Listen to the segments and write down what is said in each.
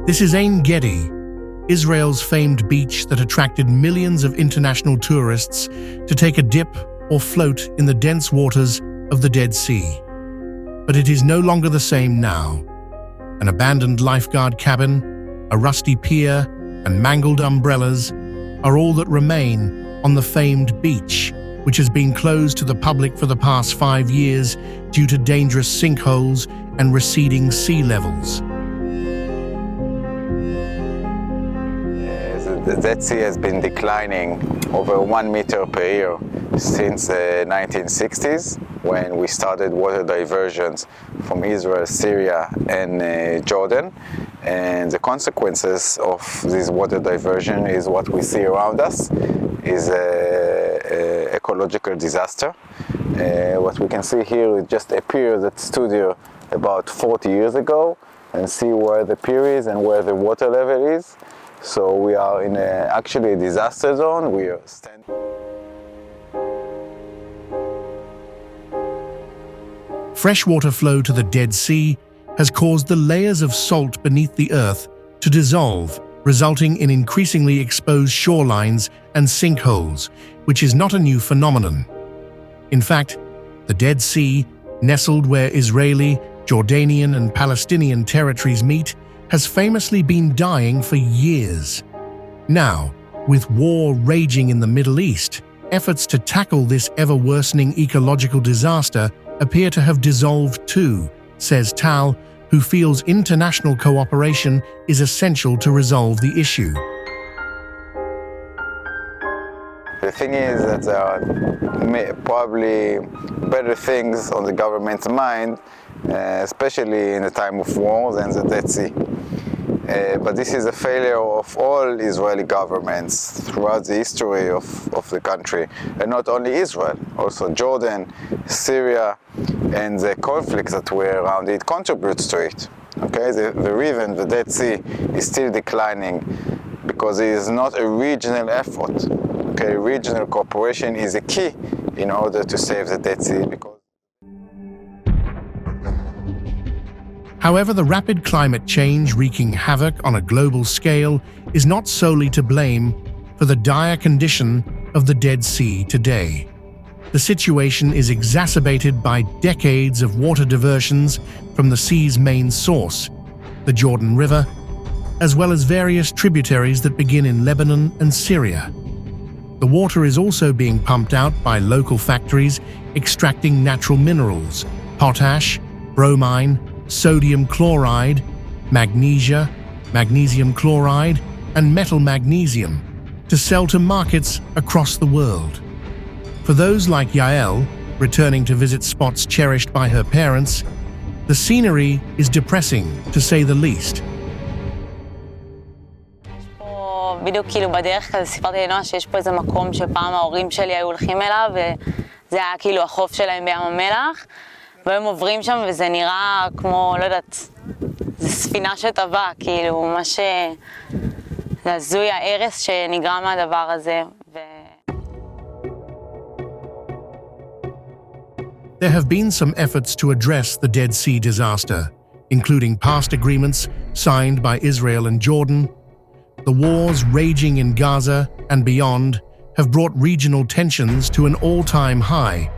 This is Ein Gedi, Israel's famed beach that attracted millions of international tourists to take a dip or float in the dense waters of the Dead Sea. But it is no longer the same now. An abandoned lifeguard cabin, a rusty pier, and mangled umbrellas are all that remain on the famed beach, which has been closed to the public for the past 5 years due to dangerous sinkholes and receding sea levels. The Dead Sea has been declining over 1 meter per year since the 1960s, when we started water diversions from Israel, Syria, and Jordan. And the consequences of this water diversion is what we see around us, is an ecological disaster. What we can see here is just a pier that stood here about 40 years ago, and see where the pier is and where the water level is. So we are in actually a disaster zone. We are standing. Freshwater flow to the Dead Sea has caused the layers of salt beneath the earth to dissolve, resulting in increasingly exposed shorelines and sinkholes, which is not a new phenomenon. In fact, the Dead Sea, nestled where Israeli, Jordanian, and Palestinian territories meet, has famously been dying for years. Now, with war raging in the Middle East, efforts to tackle this ever-worsening ecological disaster appear to have dissolved too, says Tal, who feels international cooperation is essential to resolve the issue. The thing is that there are probably better things on the government's mind, especially in the time of war, than the Dead Sea. But this is a failure of all Israeli governments throughout the history of the country. And not only Israel, also Jordan, Syria, and the conflicts that were around it contributes to it. Okay? The reason the Dead Sea is still declining because it is not a regional effort. Okay? Regional cooperation is a key in order to save the Dead Sea. However, the rapid climate change wreaking havoc on a global scale is not solely to blame for the dire condition of the Dead Sea today. The situation is exacerbated by decades of water diversions from the sea's main source, the Jordan River, as well as various tributaries that begin in Lebanon and Syria. The water is also being pumped out by local factories extracting natural minerals, potash, bromine, sodium chloride, magnesia, magnesium chloride, and metal magnesium to sell to markets across the world. For those like Yael, returning to visit spots cherished by her parents, the scenery is depressing, to say the least. בדיוק כאילו בדרך כזה סיפרתי לנועה שיש פה איזה מקום שפעם ההורים שלי היו הולכים אליו, וזה היה כאילו החוף שלהם בים המלח. והם עוברים שם וזה נראה כמו, לא יודעת, זה ספינה שטבעה, כאילו, ממש זה הזוי ההרס שנגרם מהדבר הזה. There have been some efforts to address the Dead Sea disaster, including past agreements signed by Israel and Jordan. The wars raging in Gaza and beyond have brought regional tensions to an all-time high,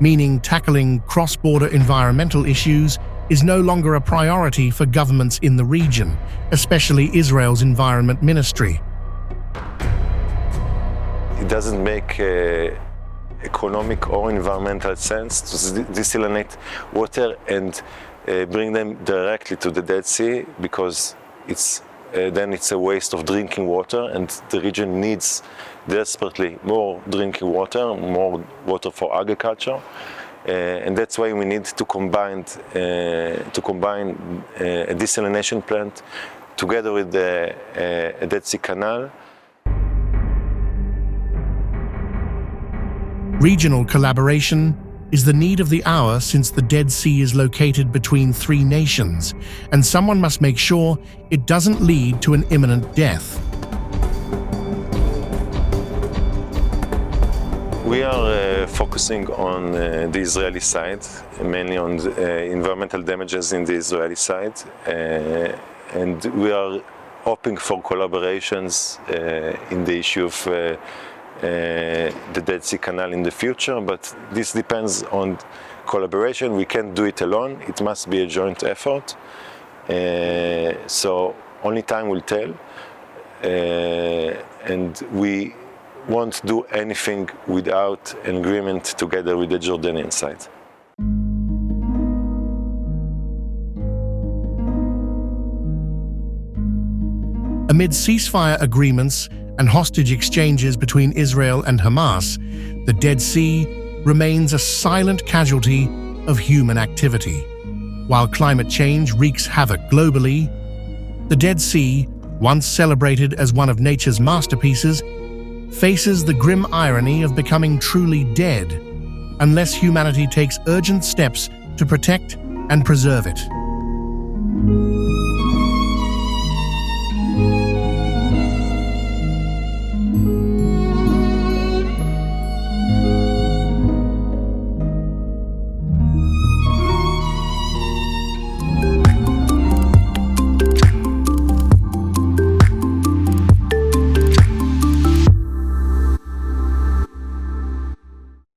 meaning tackling cross-border environmental issues is no longer a priority for governments in the region, especially Israel's Environment Ministry. It doesn't make economic or environmental sense to desalinate water and bring them directly to the Dead Sea, because then it's a waste of drinking water, and the region needs desperately more drinking water, more water for agriculture, and that's why we need to combine a desalination plant together with the Dead Sea Canal. Regional collaboration is the need of the hour, since the Dead Sea is located between 3 nations, and someone must make sure it doesn't lead to an imminent death. We are focusing on the Israeli side, mainly on the environmental damages in the Israeli side, and we are hoping for collaborations in the issue of the Dead Sea Canal in the future, but this depends on collaboration. We can't do it alone. It must be a joint effort. So only time will tell. And we won't do anything without an agreement together with the Jordanian side. Amid ceasefire agreements and hostage exchanges between Israel and Hamas, the Dead Sea remains a silent casualty of human activity. While climate change wreaks havoc globally, the Dead Sea, once celebrated as one of nature's masterpieces, faces the grim irony of becoming truly dead unless humanity takes urgent steps to protect and preserve it.